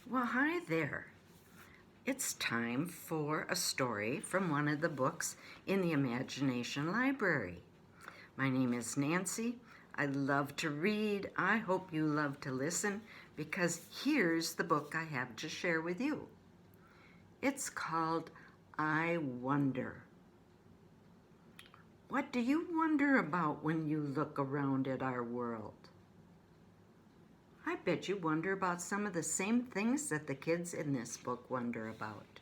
Well, hi there. It's time for a story from one of the books in the Imagination Library. My name is Nancy. I love to read. I hope you love to listen because here's the book I have to share with you. It's called I Wonder. What do you wonder about when you look around at our world? I bet you wonder about some of the same things that the kids in this book wonder about.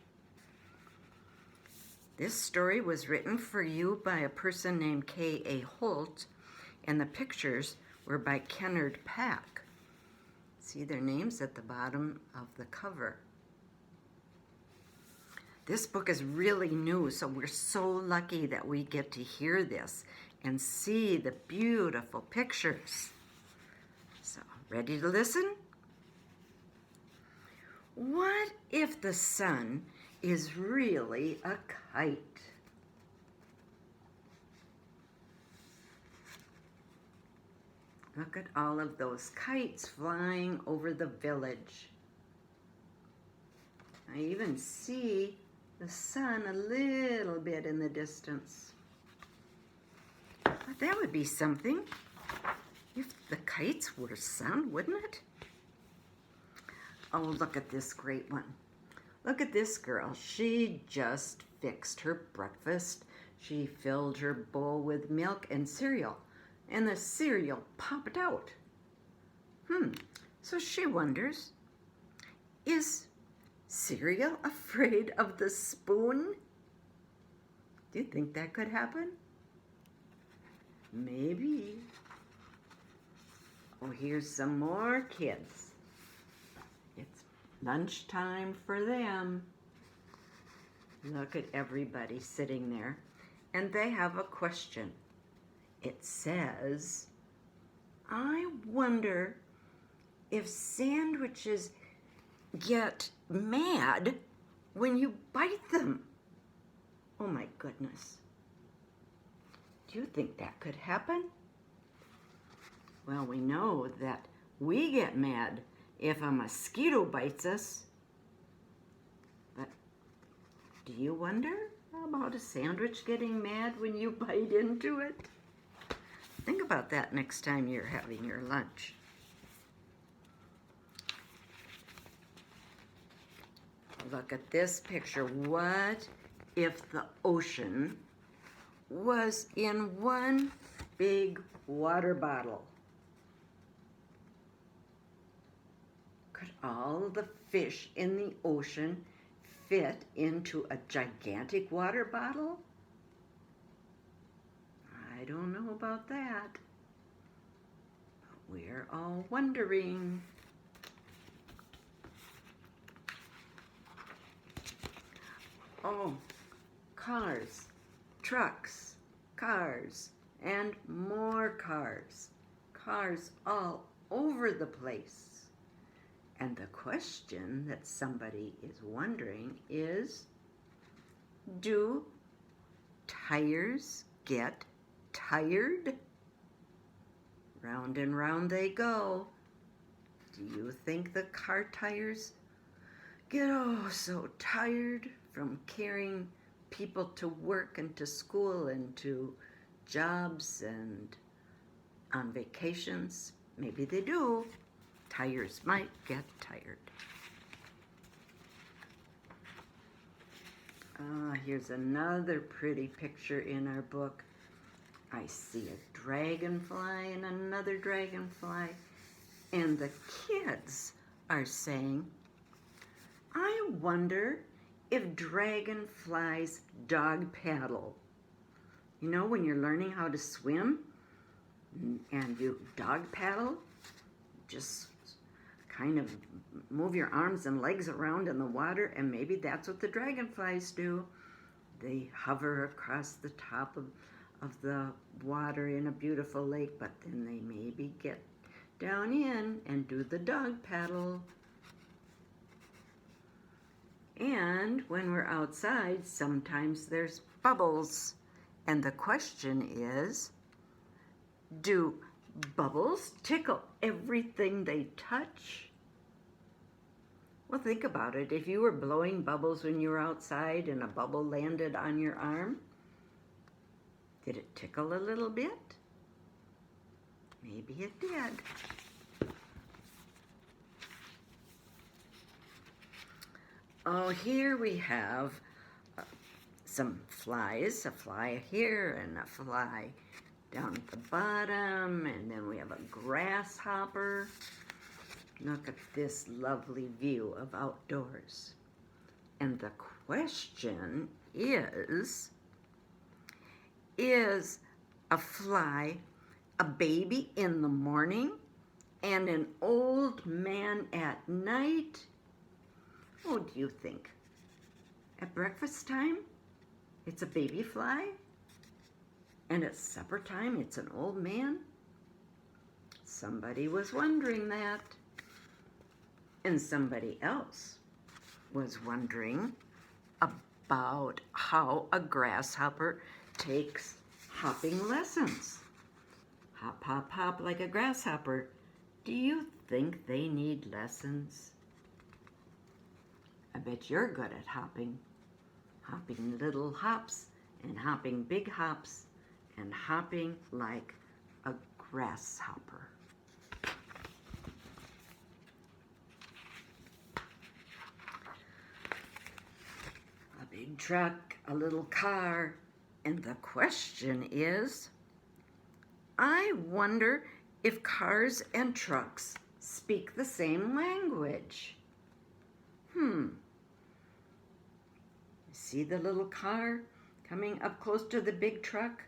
This story was written for you by a person named K.A. Holt, and the pictures were by Kennard Pack. See their names at the bottom of the cover. This book is really new, so we're so lucky that we get to hear this and see the beautiful pictures. So, ready to listen? What if the sun is really a kite? Look at all of those kites flying over the village. I even see the sun a little bit in the distance. But that would be something if the kites were sun, wouldn't it? Oh, look at this great one. Look at this girl. She just fixed her breakfast. She filled her bowl with milk and cereal, and the cereal popped out. So she wonders, is cereal afraid of the spoon? Do you think that could happen? Maybe. Oh, here's some more kids. It's lunchtime for them. Look at everybody sitting there, and they have a question. It says, I wonder if sandwiches get mad when you bite them. Oh my goodness. Do you think that could happen? Well, we know that we get mad if a mosquito bites us. But do you wonder about a sandwich getting mad when you bite into it? Think about that next time you're having your lunch. Look at this picture. What if the ocean was in one big water bottle? Could all the fish in the ocean fit into a gigantic water bottle? I don't know about that. But we're all wondering. Oh, cars, trucks, cars, and more cars. Cars all over the place. And the question that somebody is wondering is, do tires get tired? Round and round they go. Do you think the car tires get so tired from carrying people to work and to school and to jobs and on vacations? Maybe they do. Tires might get tired. Here's another pretty picture in our book. I see a dragonfly and another dragonfly, and the kids are saying, I wonder if dragonflies dog paddle. You know, when you're learning how to swim and you dog paddle, just kind of move your arms and legs around in the water, and maybe that's what the dragonflies do. They hover across the top of the water in a beautiful lake, but then they maybe get down in and do the dog paddle. And when we're outside, sometimes there's bubbles. And the question is, do bubbles tickle everything they touch? Well, think about it. If you were blowing bubbles when you were outside and a bubble landed on your arm, did it tickle a little bit? Maybe it did. Oh, here we have some flies, a fly here and a fly down at the bottom, and then we have a grasshopper. Look at this lovely view of outdoors. And the question is a fly a baby in the morning and an old man at night? What do you think? At breakfast time, it's a baby fly? And at supper time, it's an old man? Somebody was wondering that. And somebody else was wondering about how a grasshopper takes hopping lessons. Hop, hop, hop like a grasshopper. Do you think they need lessons? I bet you're good at hopping. Hopping little hops and hopping big hops and hopping like a grasshopper. A big truck, a little car, and the question is, I wonder if cars and trucks speak the same language. See the little car coming up close to the big truck?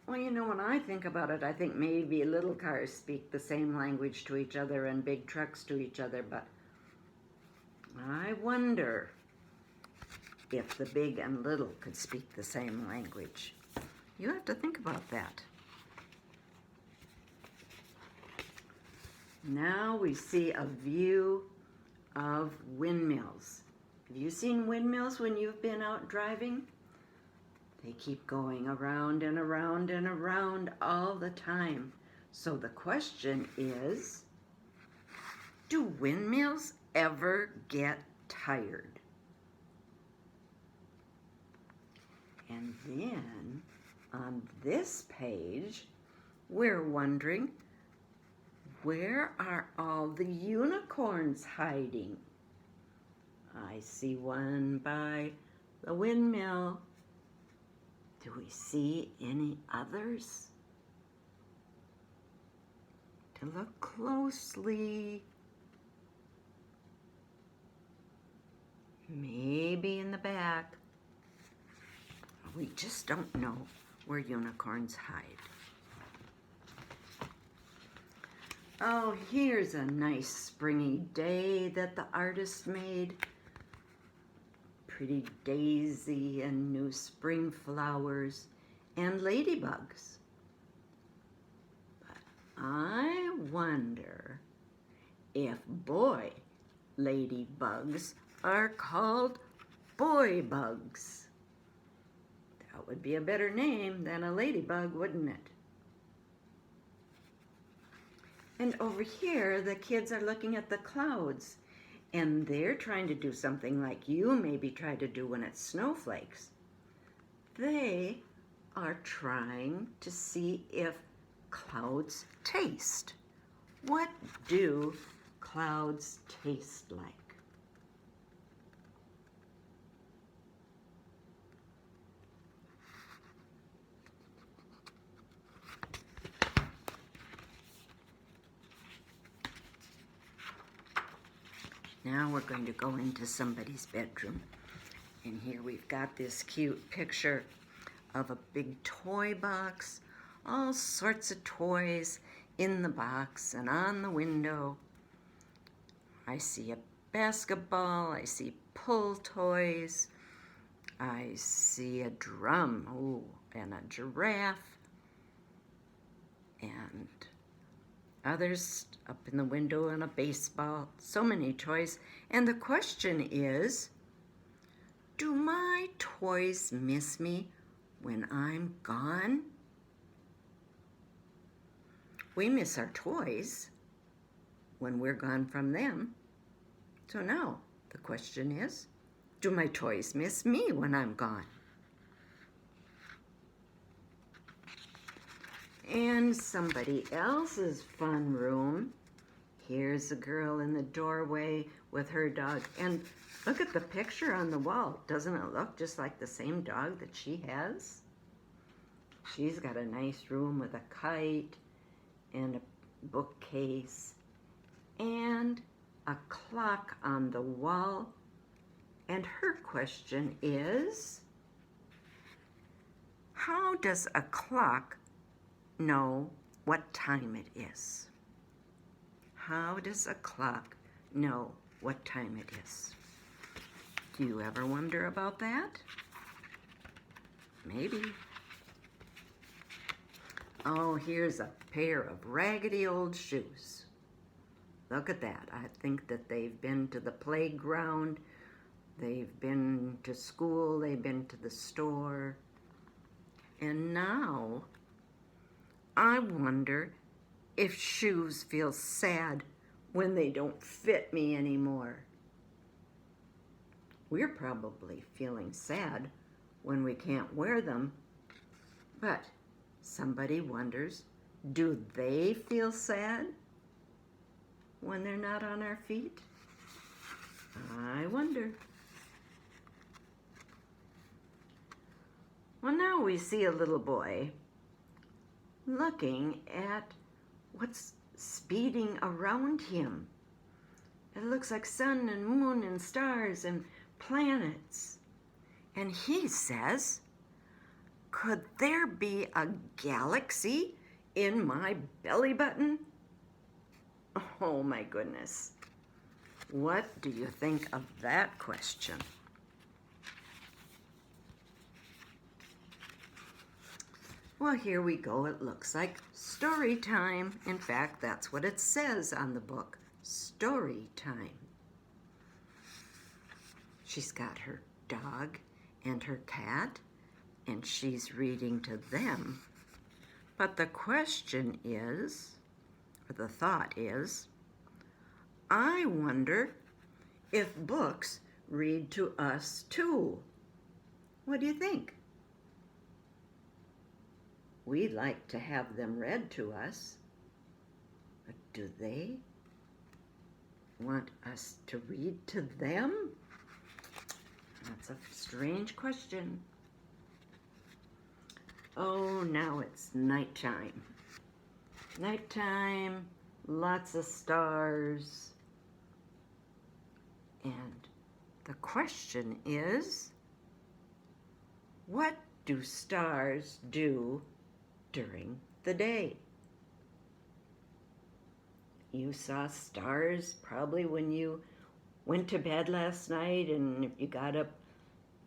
Well, you know, when I think about it, I think maybe little cars speak the same language to each other and big trucks to each other, but I wonder if the big and little could speak the same language. You have to think about that. Now we see a view of windmills. Have you seen windmills when you've been out driving? They keep going around and around and around all the time. So the question is, do windmills ever get tired? And then on this page, we're wondering, where are all the unicorns hiding? I see one by the windmill. Do we see any others? To look closely. Maybe in the back. We just don't know where unicorns hide. Oh, here's a nice springy day that the artist made. Pretty daisy and new spring flowers and ladybugs. But I wonder if boy ladybugs are called boy bugs. That would be a better name than a ladybug, wouldn't it? And over here, the kids are looking at the clouds, and they're trying to do something like you maybe try to do when it snowflakes. They are trying to see if clouds taste. What do clouds taste like? Now we're going to go into somebody's bedroom. And here we've got this cute picture of a big toy box, all sorts of toys in the box and on the window. I see a basketball, I see pull toys, I see a drum, ooh, and a giraffe, and others up in the window and a baseball, so many toys. And the question is, do my toys miss me when I'm gone? We miss our toys when we're gone from them. So now the question is, do my toys miss me when I'm gone? And somebody else's fun room. Here's a girl in the doorway with her dog. And look at the picture on the wall. Doesn't it look just like the same dog that she has? She's got a nice room with a kite and a bookcase and a clock on the wall. And her question is, how does a clock know what time it is? How does a clock know what time it is? Do you ever wonder about that? Maybe. Oh, here's a pair of raggedy old shoes. Look at that. I think that they've been to the playground, they've been to school, they've been to the store. And now, I wonder if shoes feel sad when they don't fit me anymore. We're probably feeling sad when we can't wear them, but somebody wonders, do they feel sad when they're not on our feet? I wonder. Well, now we see a little boy looking at what's speeding around him. It looks like sun and moon and stars and planets. And he says, could there be a galaxy in my belly button? Oh my goodness. What do you think of that question? Well, here we go. It looks like story time. In fact, that's what it says on the book, story time. She's got her dog and her cat, and she's reading to them. But the question is, or the thought is, I wonder if books read to us too. What do you think? We like to have them read to us, but do they want us to read to them? That's a strange question. Oh, now it's nighttime. Nighttime, lots of stars. And the question is, what do stars do during the day? You saw stars probably when you went to bed last night, and if you got up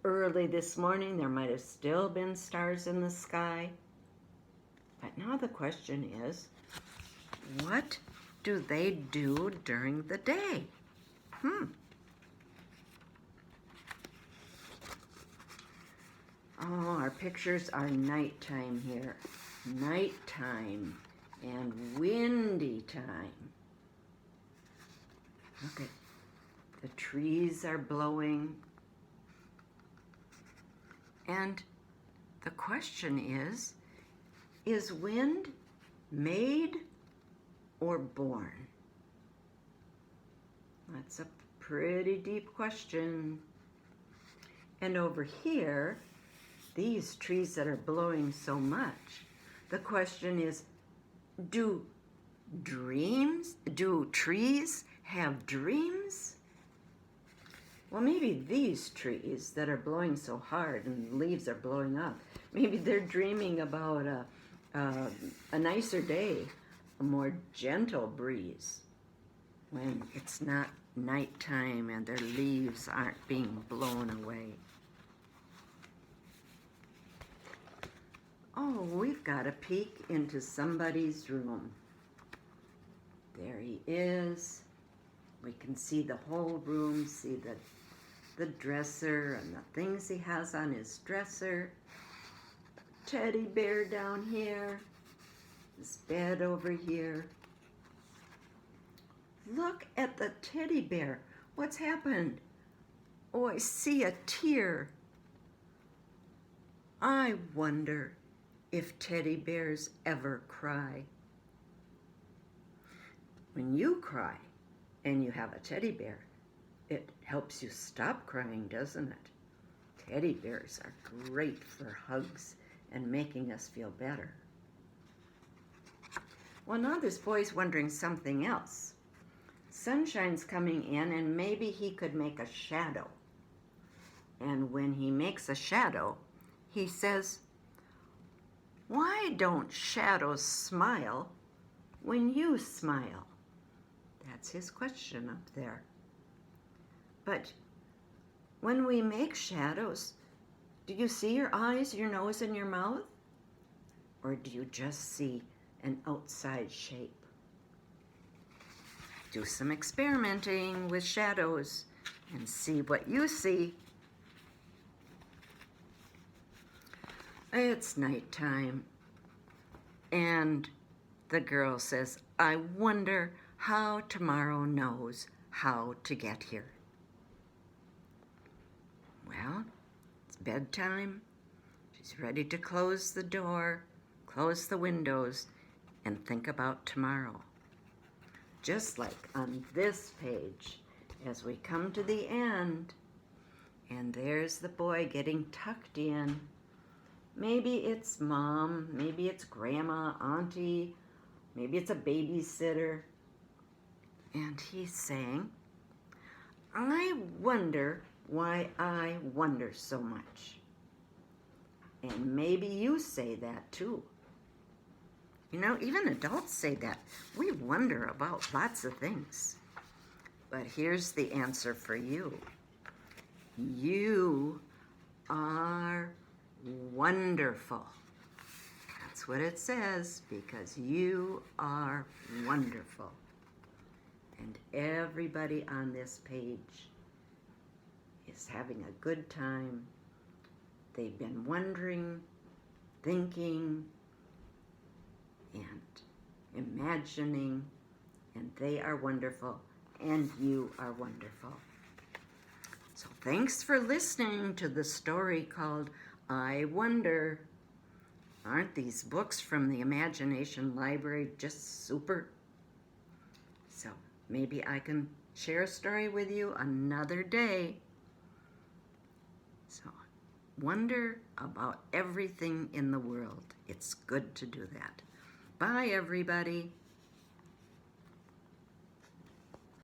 early this morning, there might have still been stars in the sky. But now the question is, what do they do during the day? Oh, our pictures are nighttime here. Nighttime and windy time. Look at the trees are blowing. And the question is wind made or born? That's a pretty deep question. And over here, these trees that are blowing so much, the question is, do trees have dreams? Well, maybe these trees that are blowing so hard and the leaves are blowing up, maybe they're dreaming about a nicer day, a more gentle breeze when it's not nighttime and their leaves aren't being blown away. Oh, we've got a peek into somebody's room. There he is. We can see the whole room, see the dresser and the things he has on his dresser. Teddy bear down here, his bed over here. Look at the teddy bear. What's happened? Oh, I see a tear. I wonder if teddy bears ever cry. When you cry and you have a teddy bear, it helps you stop crying, doesn't it? Teddy bears are great for hugs and making us feel better. Well, now this boy's wondering something else. Sunshine's coming in and maybe he could make a shadow. And when he makes a shadow, he says, "Why don't shadows smile when you smile?" That's his question up there. But when we make shadows, do you see your eyes, your nose, and your mouth? Or do you just see an outside shape? Do some experimenting with shadows and see what you see. It's nighttime, and the girl says, "I wonder how tomorrow knows how to get here." Well, it's bedtime. She's ready to close the door, close the windows, and think about tomorrow. Just like on this page, as we come to the end, and there's the boy getting tucked in. Maybe it's mom, maybe it's grandma, auntie, maybe it's a babysitter. And he's saying, "I wonder why I wonder so much." And maybe you say that too. You know, even adults say that. We wonder about lots of things. But here's the answer for you. You are wonderful. That's what it says, because you are wonderful. And everybody on this page is having a good time. They've been wondering, thinking, and imagining, and they are wonderful, and you are wonderful. So thanks for listening to the story called I Wonder. Aren't these books from the Imagination Library just super? So maybe I can share a story with you another day. So wonder about everything in the world. It's good to do that. Bye, everybody.